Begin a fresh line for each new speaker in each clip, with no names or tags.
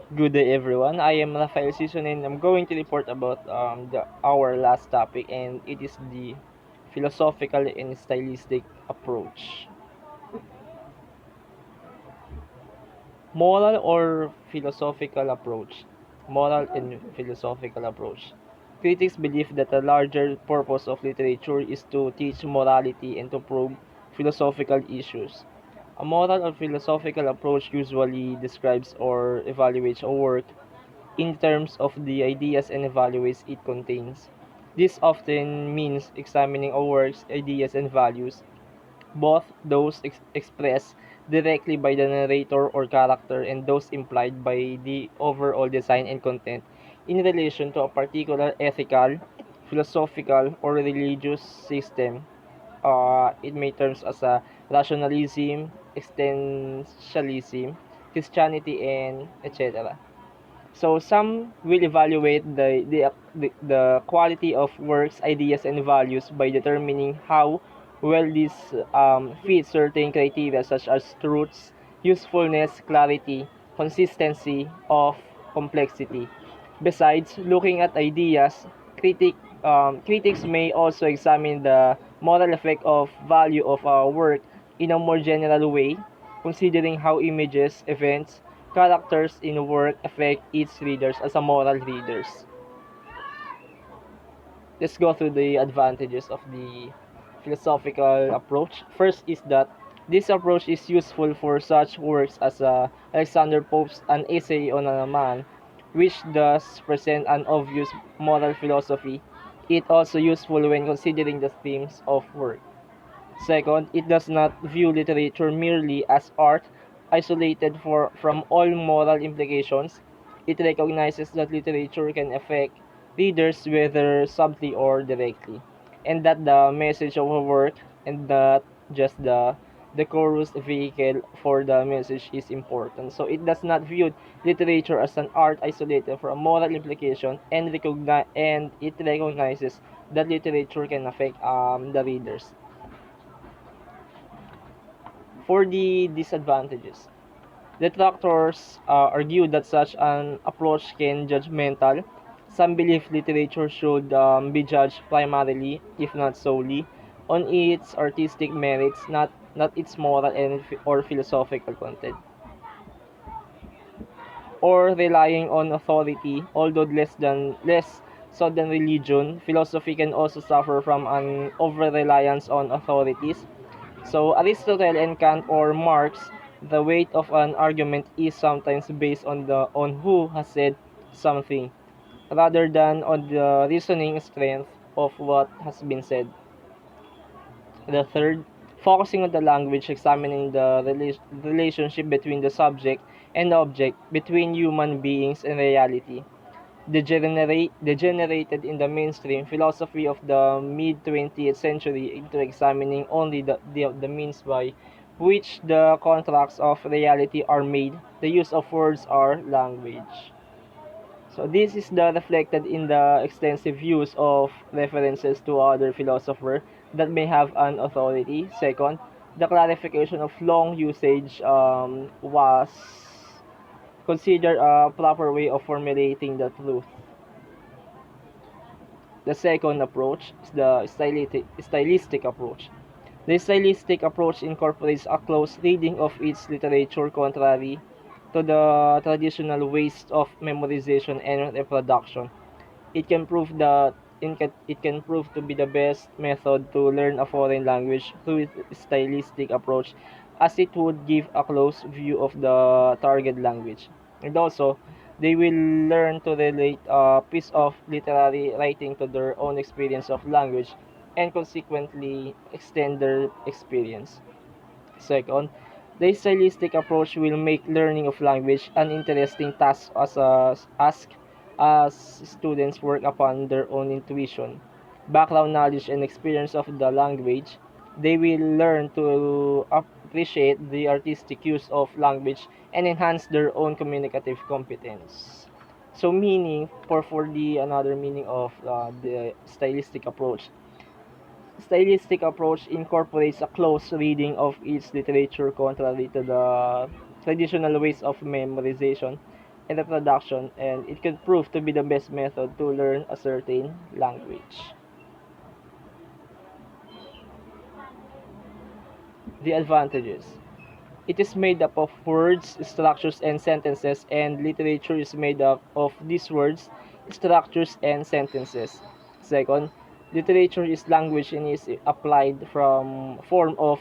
Good day, everyone. I am Rafael Sison, and I'm going to report about our last topic, and it is the philosophical and stylistic approach. Moral or philosophical approach? Moral and philosophical approach. Critics believe that the larger purpose of literature is to teach morality and to probe philosophical issues. A moral or philosophical approach usually describes or evaluates a work in terms of the ideas and values it contains. This often means examining a work's ideas and values, both those expressed directly by the narrator or character and those implied by the overall design and content in relation to a particular ethical, philosophical, or religious system. It may terms as a rationalism, existentialism, Christianity, and etc. So some will evaluate the quality of works, ideas, and values by determining how well these fit certain criteria such as truths, usefulness, clarity, consistency of complexity. Besides looking at ideas, critics may also examine the moral effect of value of a work in a more general way, considering how images, events, characters in a work affect its readers as a moral readers. Let's go through the advantages of the philosophical approach. First is that this approach is useful for such works as Alexander Pope's An Essay on a Man, which does present an obvious moral philosophy. It also useful when considering the themes of work. Second, it does not view literature merely as art, isolated from all moral implications. It recognizes that literature can affect readers whether subtly or directly, and that the message of a work and not just the decorous vehicle for the message is important. So it does not view literature as an art isolated from moral implication and it recognizes that literature can affect the readers. For the disadvantages, detractors argue that such an approach can judgmental. Some believe literature should be judged primarily, if not solely, on its artistic merits, not its moral or philosophical content, or relying on authority, although less so than religion. Philosophy can also suffer from an over reliance on authorities. So Aristotle and Kant or Marx, the weight of an argument is sometimes based on who has said something, rather than on the reasoning strength of what has been said. The third, focusing on the language, examining the relationship between the subject and object, between human beings and reality, degenerated in the mainstream philosophy of the mid 20th century into examining only the means by which the contracts of reality are made, the use of words or language. So this is the reflected in the extensive use of references to other philosophers that may have an authority. Second, the clarification of long usage was considered a proper way of formulating the truth. The second approach is the stylistic approach. The stylistic approach incorporates a close reading of its literature contrary to the traditional ways of memorization and reproduction. It can prove that it can prove to be the best method to learn a foreign language through stylistic approach, as it would give a close view of the target language. And also, they will learn to relate a piece of literary writing to their own experience of language and consequently extend their experience. Second, the stylistic approach will make learning of language an interesting task as students work upon their own intuition, background knowledge, and experience of the language. They will learn to appreciate the artistic use of language and enhance their own communicative competence. So, meaning for the another meaning of the stylistic approach, stylistic approach incorporates a close reading of its literature contrary to the traditional ways of memorization. and reproduction, and it can prove to be the best method to learn a certain language. The advantages. It is made up of words, structures, and sentences, and literature is made up of these words, structures, and sentences. Second, literature is language and is applied from form of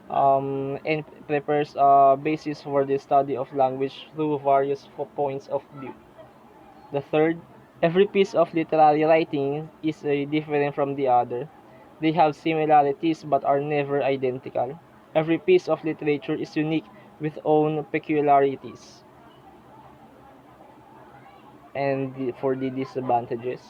and prepares a basis for the study of language through various points of view. The third, every piece of literary writing is different from the other. They have similarities but are never identical. Every piece of literature is unique with own peculiarities. And for the disadvantages.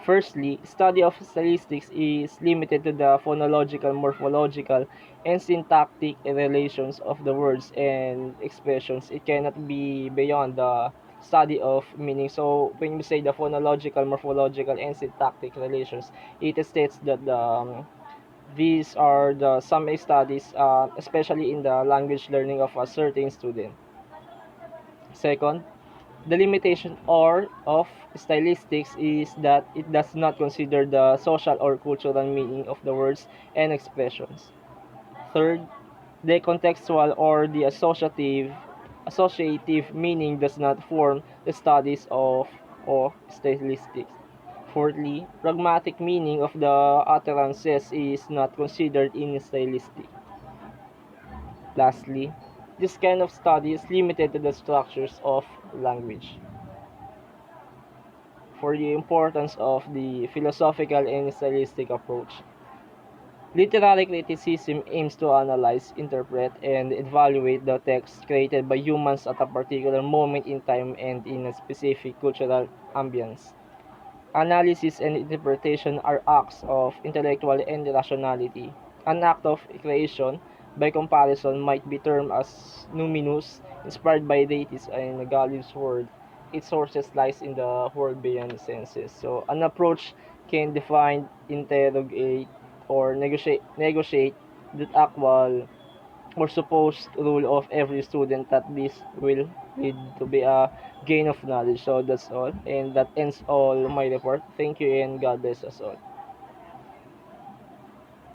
Firstly, study of stylistics is limited to the phonological, morphological, and syntactic relations of the words and expressions. It cannot be beyond the study of meaning. So when you say the phonological, morphological, and syntactic relations, it states that these are the some studies, especially in the language learning of a certain student. Second, the limitation or of stylistics is that it does not consider the social or cultural meaning of the words and expressions. Third, the contextual or the associative meaning does not form the studies of stylistics. Fourthly, pragmatic meaning of the utterances is not considered in stylistic. Lastly, this kind of study is limited to the structures of language. For the importance of the philosophical and stylistic approach. Literary criticism aims to analyze, interpret, and evaluate the text created by humans at a particular moment in time and in a specific cultural ambience. Analysis and interpretation are acts of intellectual and rationality. An act of creation, by comparison, might be termed as numinous, inspired by deities and Galileo's word. Its sources lies in the world beyond the senses. So, an approach can define, interrogate, or negotiate that actual or supposed rule of every student that this will lead to be a gain of knowledge. So that's all. And that ends all my report. Thank you and God bless us all.